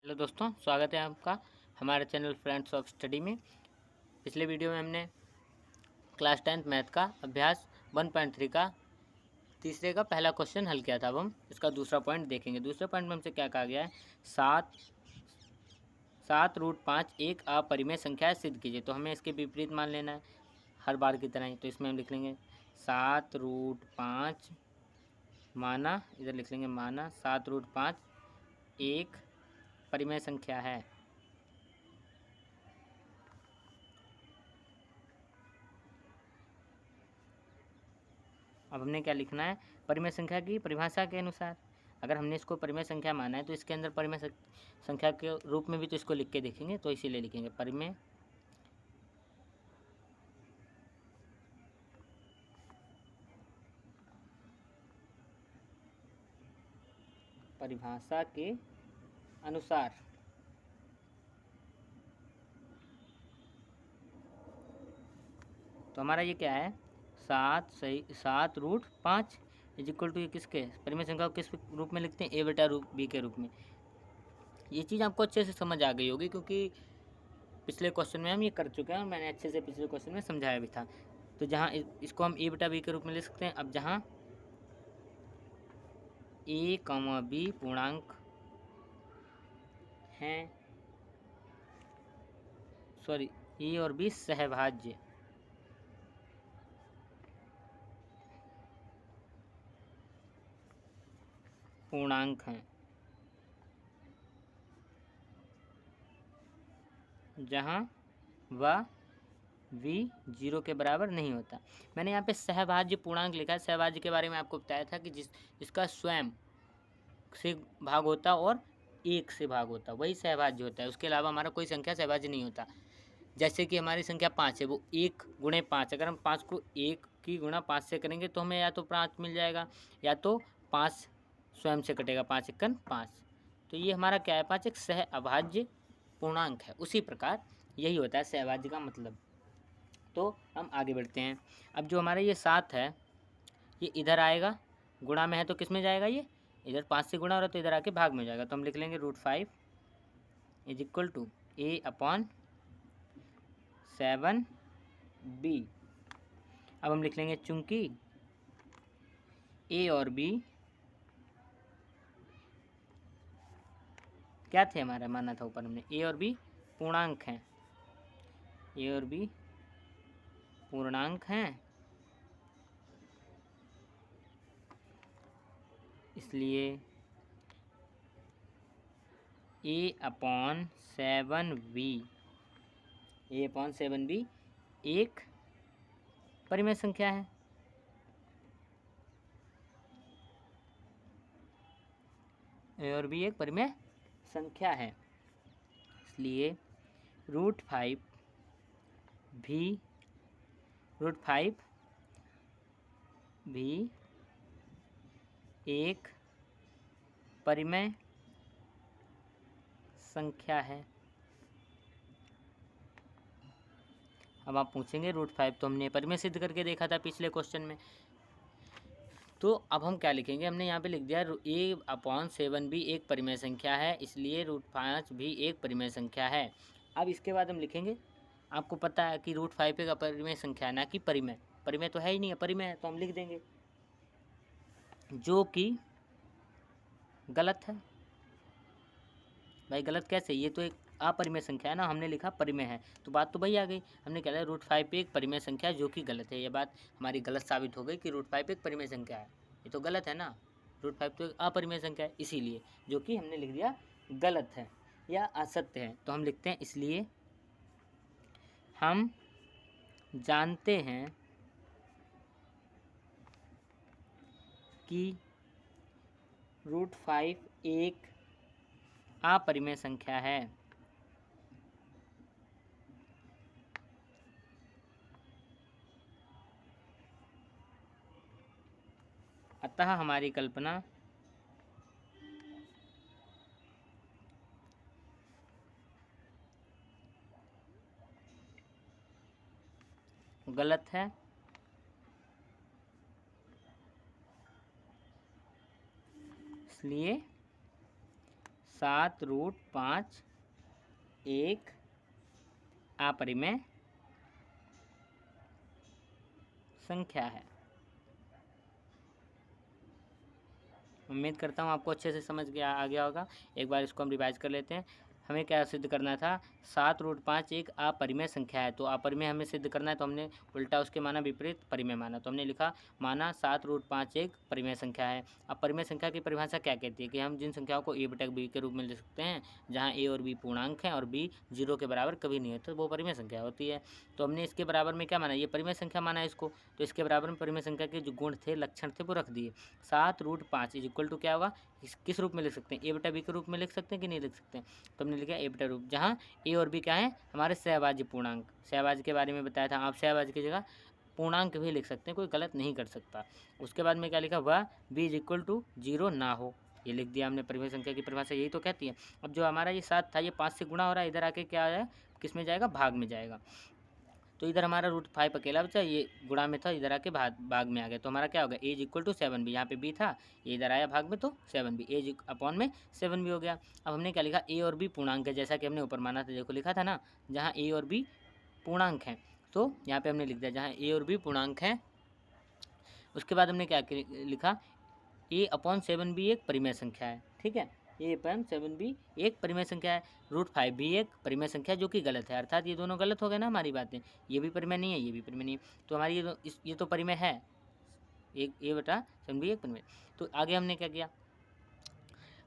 Hello दोस्तों, स्वागत है आपका हमारे चैनल फ्रेंड्स ऑफ स्टडी में। पिछले वीडियो में हमने क्लास 10th मैथ का अभ्यास 1.3 का तीसरे का पहला क्वेश्चन हल किया था। अब हम इसका दूसरा पॉइंट देखेंगे। दूसरे पॉइंट में हमसे क्या कहा गया है, सात रूट 5 एक अपरिमेय संख्या है, सिद्ध कीजिए। तो हमें इसके विपरीत मान लेना है हर बार की तरह ही। तो इसमें हम लिख लेंगे 7√5 माना, इधर लिख लेंगे माना 7√5 एक परिमेय संख्या है। अब हमने क्या लिखना है, परिमेय संख्या की परिभाषा के अनुसार। अगर हमने इसको परिमेय संख्या माना है तो इसके अंदर परिमेय संख्या के रूप में भी तो इसको लिख के देखेंगे। तो इसीलिए लिखेंगे परिमेय परिभाषा के अनुसार। तो हमारा ये क्या है, 7√5 इज इक्वल टू, ये किसके परिमेय संख्या को किस रूप में लिखते हैं, ए बटा रूप बी के रूप में। ये चीज़ आपको अच्छे से समझ आ गई होगी क्योंकि पिछले क्वेश्चन में हम ये कर चुके हैं और मैंने अच्छे से पिछले क्वेश्चन में समझाया भी था। तो जहाँ इसको हम ए बटा बी के रूप में लिख सकते हैं। अब जहाँ ए कॉमा बी पूर्णांक हैं, सॉरी ए और बी सहभाज्य पूर्णांक हैं, जहाँ वह v 0 के बराबर नहीं होता। मैंने यहाँ पे सहभाज्य पूर्णांक लिखा है। सहभाज्य के बारे में आपको बताया था कि जिसका स्वयं से भाग होता और एक से भाग होता वही सहभाज्य होता है। उसके अलावा हमारा कोई संख्या सहभाज्य नहीं होता। जैसे कि हमारी संख्या 5 है, वो 1 गुणे 5, अगर हम 5 को 1 की गुणा 5 से करेंगे तो हमें या तो 5 मिल जाएगा या तो 5 स्वयं से कटेगा, 5 × 5। तो ये हमारा क्या है, 5 एक सहअभाज्य पूर्णांक है। उसी प्रकार यही होता है सहभाज्य का मतलब। तो हम आगे बढ़ते हैं। अब जो हमारा ये 7 है, ये इधर आएगा, गुणा में है तो किस में जाएगा, ये इधर 5 से गुणा हो रहा है तो इधर आके भाग में जाएगा। तो हम लिख लेंगे √5 इज इक्वल टू a/7b। अब हम लिख लेंगे चूंकि ए और बी क्या थे, हमारा माना था ऊपर हमने, ए और बी पूर्णांक हैं, ए और बी पूर्णांक हैं, इसलिए a/7b एक परिमेय संख्या है। ए और बी एक परिमेय संख्या है, इसलिए √5 भी एक परिमेय संख्या है। अब आप पूछेंगे √5 तो हमने परिमेय सिद्ध करके देखा था पिछले क्वेश्चन में। तो अब हम क्या लिखेंगे, हमने यहाँ पे लिख दिया a/7b एक परिमेय संख्या है, इसलिए √5 भी एक परिमेय संख्या है। अब इसके बाद हम लिखेंगे, आपको पता है कि √5 एक अपरिमेय संख्या है, ना कि परिमेय। परिमेय तो है ही नहीं है, परिमेय है तो हम लिख देंगे, जो कि गलत है। भाई गलत कैसे, ये तो एक अपरिमेय संख्या है ना, हमने लिखा परिमेय है, तो बात तो वही आ गई। हमने कहा √5 पे एक परिमेय संख्या जो कि गलत है। ये बात हमारी गलत साबित हो गई कि √5 एक परिमेय संख्या है, ये तो गलत है ना। √5 तो एक अपरिमेय संख्या है, इसीलिए जो कि हमने लिख दिया गलत है या असत्य है। तो हम लिखते हैं, इसलिए हम जानते हैं कि √5 एक अपरिमेय संख्या है। अतः हमारी कल्पना गलत है, इसलिए 7√5 एक अपरिमेय संख्या है। उम्मीद करता हूँ आपको अच्छे से समझ आ गया होगा। एक बार इसको हम रिवाइज कर लेते हैं। हमें क्या सिद्ध करना था, 7√5 एक अपरिमेय संख्या है। तो अपरिमेय हमें सिद्ध करना है, तो हमने उल्टा उसके माना विपरीत परिमेय माना। तो हमने लिखा माना 7√5 एक परिमेय संख्या है। अब परिमेय संख्या की परिभाषा क्या कहती है कि हम जिन संख्याओं को a/b के रूप में लिख सकते हैं, जहाँ a और b पूर्णांक हैं और b 0 के बराबर कभी नहीं है, तो वो परिमेय संख्या होती है। तो हमने इसके बराबर में क्या माना, ये परिमेय संख्या माना इसको, तो इसके बराबर में परिमेय संख्या के जो गुण थे, लक्षण थे, वो रख दिए। 7√5 इज इक्वल टू क्या होगा, किस रूप में लिख सकते हैं, a/b के रूप में लिख सकते हैं कि नहीं लिख सकते हैं। तो हमने लिखा a/, रूप जहाँ a और b क्या है, हमारे सहभाज्य पूर्णांक। सहभाज्य के बारे में बताया था, आप सहभाज्य की जगह पूर्णांक भी लिख सकते हैं, कोई गलत नहीं कर सकता। उसके बाद में क्या लिखा, वह b इज इक्वल टू 0 ना हो, ये लिख दिया हमने। परिमेय संख्या की परिभाषा यही तो कहती है। अब जो हमारा ये 7 था, ये 5 से गुणा हो रहा है, इधर आके क्या है, किस में जाएगा, भाग में जाएगा। तो इधर हमारा √5 अकेला बचा, ये गुणा में था, इधर आके भाग में आ गया। तो हमारा क्या होगा, a is equal to 7b, यहाँ पे b था, ये इधर आया भाग में, तो 7b, a अपॉन में 7b हो गया। अब हमने क्या लिखा, a और b पूर्णांक है, जैसा कि हमने ऊपर माना था, देखो लिखा था ना, जहाँ a और b पूर्णांक हैं, तो यहाँ पे हमने लिख दिया जहाँ a और b पूर्णांक हैं। उसके बाद हमने क्या लिखा, a/7b एक परिमेय संख्या है, ठीक है, a/7b एक परिमेय संख्या है। √5 भी एक परिमेय संख्या जो कि गलत है, अर्थात ये दोनों गलत हो गए ना हमारी बातें, ये भी परिमेय नहीं है, ये भी परिमेय नहीं है, तो हमारी ये तो परिमेय है, एक a/7b एक परिमेय। तो आगे हमने क्या किया,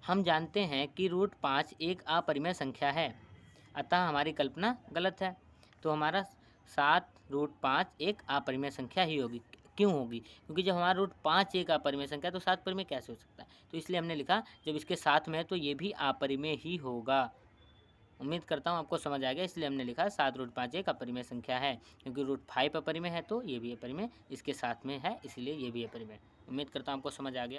हम जानते हैं कि √5 एक अपरिमेय संख्या है, अतः हमारी कल्पना गलत है। तो हमारा 7√5 एक अपरिमेय संख्या ही होगी। क्यों होगी, क्योंकि जब हमारा √5 एक अपरिमेय संख्या है, तो 7 परिमेय कैसे हो सकता है। तो इसलिए हमने लिखा जब इसके साथ में है तो ये भी अपरिमेय ही होगा। उम्मीद करता हूँ आपको समझ आ गया, इसलिए हमने लिखा 7√5 एक अपरिमेय संख्या है, क्योंकि √5 अपरिमेय है तो ये भी अपरिमेय इसके साथ में है, इसलिए ये भी अपरिमेय। उम्मीद करता हूँ आपको समझ आ गया।